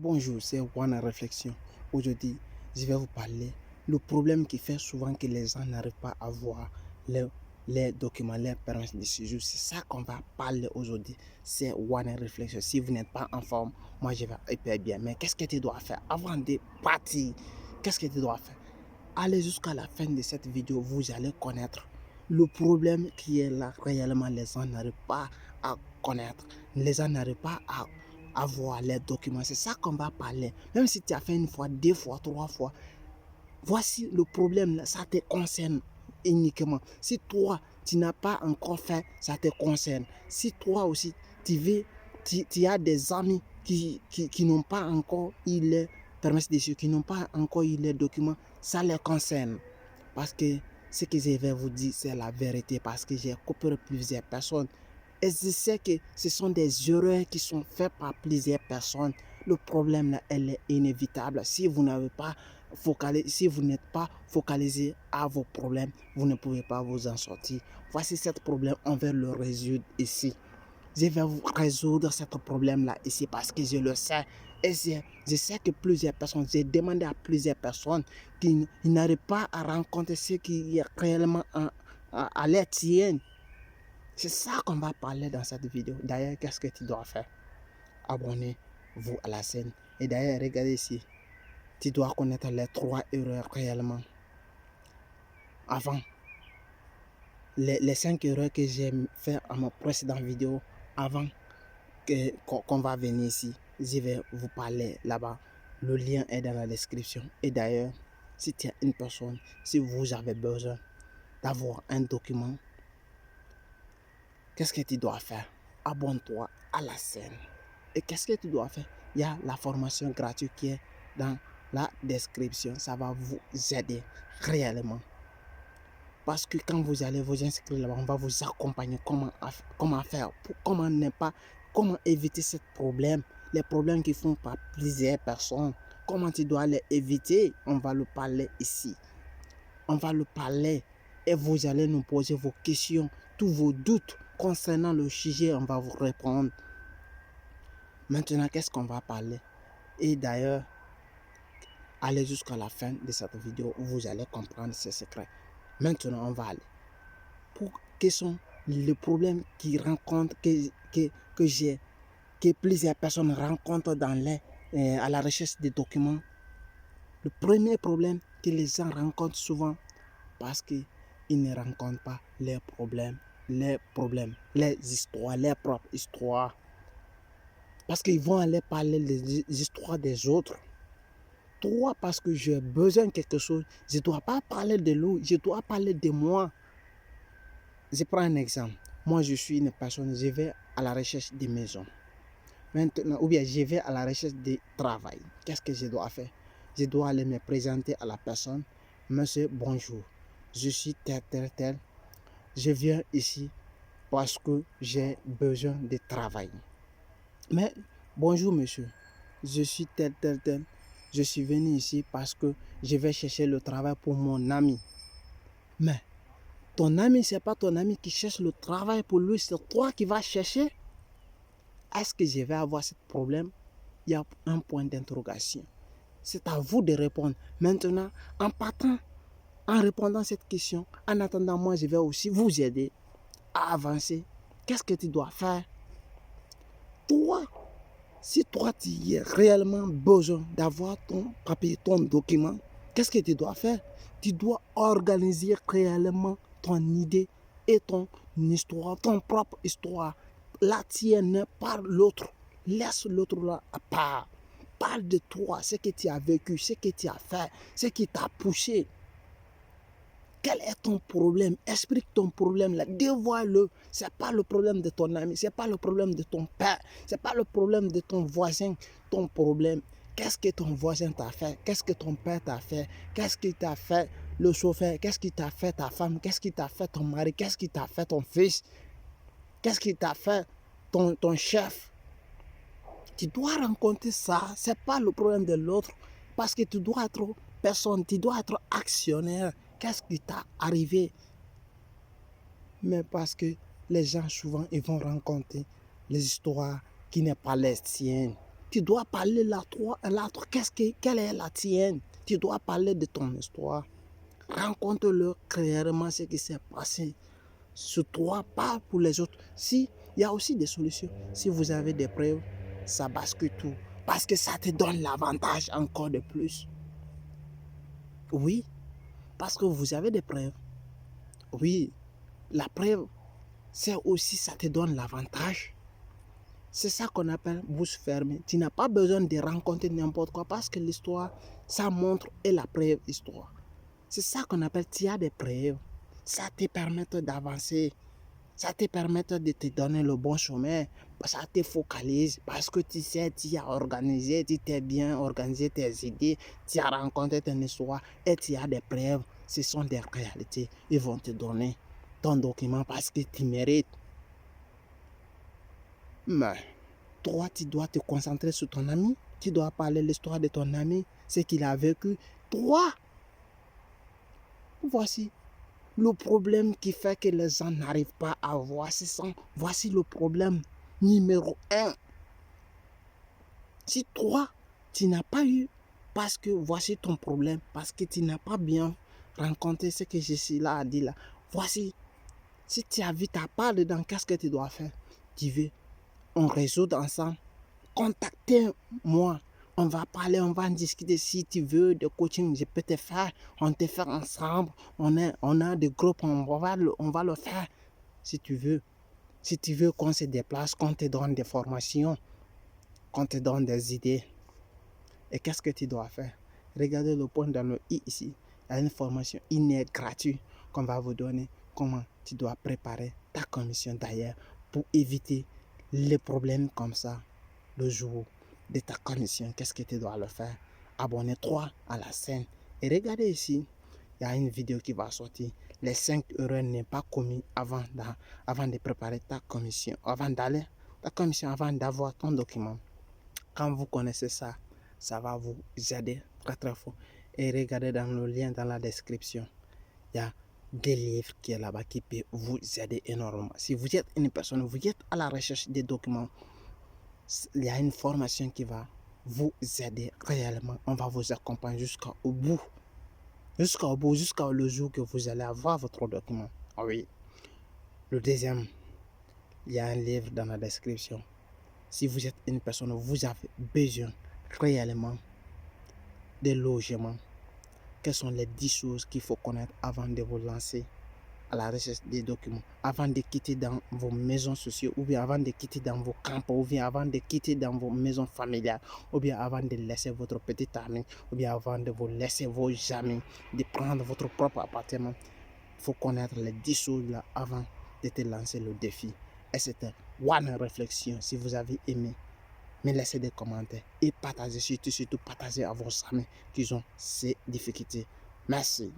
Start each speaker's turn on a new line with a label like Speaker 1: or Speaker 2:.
Speaker 1: Bonjour, c'est Wana Réflexion. Aujourd'hui, je vais vous parler le problème qui fait souvent que les gens n'arrivent pas à voir les documents, les permis de séjour. C'est ça qu'on va parler aujourd'hui. C'est Wana Réflexion. Si vous n'êtes pas en forme, moi je vais hyper bien. Mais qu'est-ce que tu dois faire avant de partir? Qu'est-ce que tu dois faire? Allez jusqu'à la fin de cette vidéo, vous allez connaître le problème qui est là. Réellement, les gens n'arrivent pas à connaître. Les gens n'arrivent pas à avoir les documents. C'est ça qu'on va parler. Même si tu as fait une fois, deux fois, trois fois, voici le problème. Ça te concerne uniquement. Si toi, tu n'as pas encore fait, ça te concerne. Si toi aussi, tu as des amis qui n'ont pas encore eu les permis de séjour, qui n'ont pas encore eu les documents, ça les concerne. Parce que ce que je vais vous dire, c'est la vérité. Parce que j'ai coupé plusieurs personnes. Et je sais que ce sont des erreurs qui sont faites par plusieurs personnes. Le problème là, elle est inévitable. Si vous n'avez pas focalisé, si vous n'êtes pas focalisé à vos problèmes, vous ne pouvez pas vous en sortir. Voici ce problème, on va le résoudre ici. Je vais vous résoudre ce problème-là ici parce que je le sais. Et je sais que plusieurs personnes, j'ai demandé à plusieurs personnes qui n'arrivent pas à rencontrer ce qui est réellement à l'air tienne. C'est ça qu'on va parler dans cette vidéo. D'ailleurs, qu'est-ce que tu dois faire? Abonnez-vous à la chaîne. Et d'ailleurs, regardez ici. Tu dois connaître les 3 erreurs réellement. Avant, les 5 erreurs que j'ai fait à ma précédente vidéo, avant qu'on va venir ici, je vais vous parler là-bas. Le lien est dans la description. Et d'ailleurs, si tu es une personne, si vous avez besoin d'avoir un document, qu'est-ce que tu dois faire? Abonne-toi à la chaîne. Et qu'est-ce que tu dois faire? Il y a la formation gratuite qui est dans la description. Ça va vous aider réellement. Parce que quand vous allez vous inscrire là-bas, on va vous accompagner comment faire, comment éviter ce problème, les problèmes qui font par plusieurs personnes. Comment tu dois les éviter? On va le parler ici. On va le parler et vous allez nous poser vos questions, tous vos doutes concernant le sujet, on va vous répondre. Maintenant, qu'est-ce qu'on va parler? Et d'ailleurs, allez jusqu'à la fin de cette vidéo où vous allez comprendre ces secrets. Maintenant, on va aller. Quels sont les problèmes que plusieurs personnes rencontrent à la recherche des documents? Le premier problème que les gens rencontrent souvent, parce qu'ils ne rencontrent pas les histoires, les propres histoires. Parce qu'ils vont aller parler des histoires des autres. Toi, parce que j'ai besoin de quelque chose, je ne dois pas parler de l'autre, je dois parler de moi. Je prends un exemple. Moi, je suis une personne, je vais à la recherche de maison. Maintenant, ou bien je vais à la recherche de travail. Qu'est-ce que je dois faire? Je dois aller me présenter à la personne. Monsieur, bonjour. Je suis tel, tel, tel. Je viens ici parce que j'ai besoin de travail. Mais, bonjour monsieur. Je suis tel, tel, tel. Je suis venu ici parce que je vais chercher le travail pour mon ami. Mais, ton ami, ce n'est pas ton ami qui cherche le travail pour lui, c'est toi qui vas chercher. Est-ce que je vais avoir ce problème? Il y a un point d'interrogation. C'est à vous de répondre. Maintenant, en répondant à cette question, en attendant, moi, je vais aussi vous aider à avancer. Qu'est-ce que tu dois faire? Toi, si toi, tu as réellement besoin d'avoir ton papier, ton document, qu'est-ce que tu dois faire? Tu dois organiser réellement ton idée et ton histoire, ton propre histoire. La tienne, pas l'autre. Laisse l'autre là à part. Parle de toi, ce que tu as vécu, ce que tu as fait, ce qui t'a poussé. Quel est ton problème? Explique ton problème là. Dévoile-le. Ce n'est pas le problème de ton ami, ce n'est pas le problème de ton père, ce n'est pas le problème de ton voisin. Ton problème, qu'est-ce que ton voisin t'a fait? Qu'est-ce que ton père t'a fait? Qu'est-ce qui t'a fait le chauffeur? Qu'est-ce qui t'a fait ta femme? Qu'est-ce qui t'a fait ton mari? Qu'est-ce qui t'a fait ton fils? Qu'est-ce qui t'a fait ton chef? Tu dois rencontrer ça. Ce n'est pas le problème de l'autre. Parce que tu dois être personne, tu dois être actionnaire. Qu'est-ce qui t'a arrivé? Mais parce que les gens souvent ils vont rencontrer les histoires qui n'est pas les tiennes. Tu dois parler l'autre. Quelle est la tienne? Tu dois parler de ton histoire. Raconte-leur clairement ce qui s'est passé sur toi, pas pour les autres. Si, il y a aussi des solutions. Si vous avez des preuves, ça bascule tout. Parce que ça te donne l'avantage encore de plus. Oui, parce que vous avez des preuves. Oui, la preuve, c'est aussi ça te donne l'avantage. C'est ça qu'on appelle bouche fermée. Tu n'as pas besoin de raconter n'importe quoi parce que l'histoire, ça montre et la preuve histoire. C'est ça qu'on appelle tu as des preuves. Ça te permet d'avancer. Ça te permet de te donner le bon chemin. Ça te focalise parce que tu sais, tu as organisé, tu t'es bien organisé tes idées, tu as rencontré ton histoire et tu as des preuves. Ce sont des réalités. Ils vont te donner ton document parce que tu mérites. Mais toi, tu dois te concentrer sur ton ami. Tu dois parler de l'histoire de ton ami, ce qu'il a vécu. Toi, voici le problème qui fait que les gens n'arrivent pas à voir ce sang. Voici le problème numéro 1. Si toi, tu n'as pas eu, parce que voici ton problème, parce que tu n'as pas bien rencontré ce que je suis là à dire là. Voici, si tu as vu ta part dedans, qu'est-ce que tu dois faire? Tu veux, on résout ensemble. Contactez-moi. On va parler, on va en discuter. Si tu veux de coaching, je peux te faire. On te fait ensemble. On a des groupes, on va le faire. Si tu veux. Si tu veux qu'on se déplace, qu'on te donne des formations, qu'on te donne des idées. Et qu'est-ce que tu dois faire? Regardez le point dans le i ici. Il y a une formation gratuite qu'on va vous donner. Comment tu dois préparer ta commission d'ailleurs pour éviter les problèmes comme ça. Le jour de ta commission, qu'est-ce que tu dois le faire? Abonne-toi à la chaîne. Et regardez ici, il y a une vidéo qui va sortir. Les 5 erreurs n'est pas commis avant de préparer ta commission. Avant d'aller ta commission, avant d'avoir ton document. Quand vous connaissez ça, ça va vous aider très très fort. Et regardez dans le lien dans la description. Il y a des livres qui est là-bas qui peuvent vous aider énormément. Si vous êtes une personne, vous êtes à la recherche des documents, il y a une formation qui va vous aider réellement. On va vous accompagner jusqu'au bout. Jusqu'au le jour que vous allez avoir votre document. Ah oui. Le deuxième, il y a un livre dans la description. Si vous êtes une personne, vous avez besoin réellement de logement. Quelles sont les 10 choses qu'il faut connaître avant de vous lancer à la recherche des documents, avant de quitter dans vos maisons sociales, ou bien avant de quitter dans vos camps, ou bien avant de quitter dans vos maisons familiales, ou bien avant de laisser votre petite amie, ou bien avant de vous laisser vos amis, de prendre votre propre appartement. Il faut connaître les 10 choses là avant de te lancer le défi. Et c'était une réflexion. Si vous avez aimé, mais laissez des commentaires et partagez, surtout partagez à vos amis qui ont ces difficultés. Merci.